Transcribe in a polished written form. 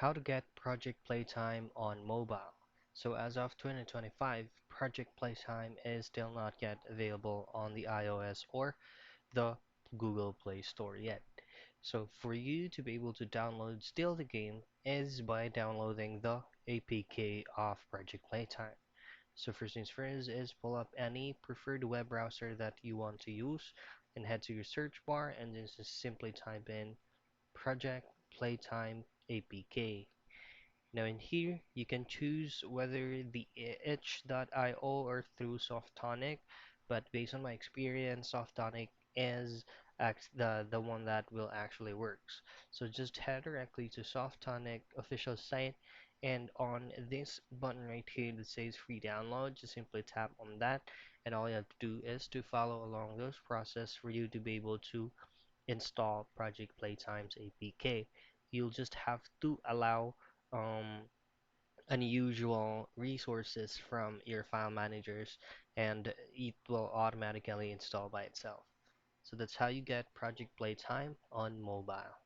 How to get Project Playtime on mobile. So as of 2025, Project Playtime is still not yet available on the iOS or the Google Play Store yet. So for you to be able to download still the game is by downloading the APK of Project Playtime. So first things first is pull up any preferred web browser that you want to use and head to your search bar and then just simply type in Project Playtime APK. Now in here, you can choose whether the itch.io or through Softonic, but based on my experience, Softonic is the one that will actually works. So just head directly to Softonic official site, and on this button right here that says free download, just simply tap on that, and all you have to do is to follow along those process for you to be able to install Project Playtime's APK. You'll just have to allow um, unusual resources from your file managers and it will automatically install by itself. So that's how you get Project Playtime on mobile.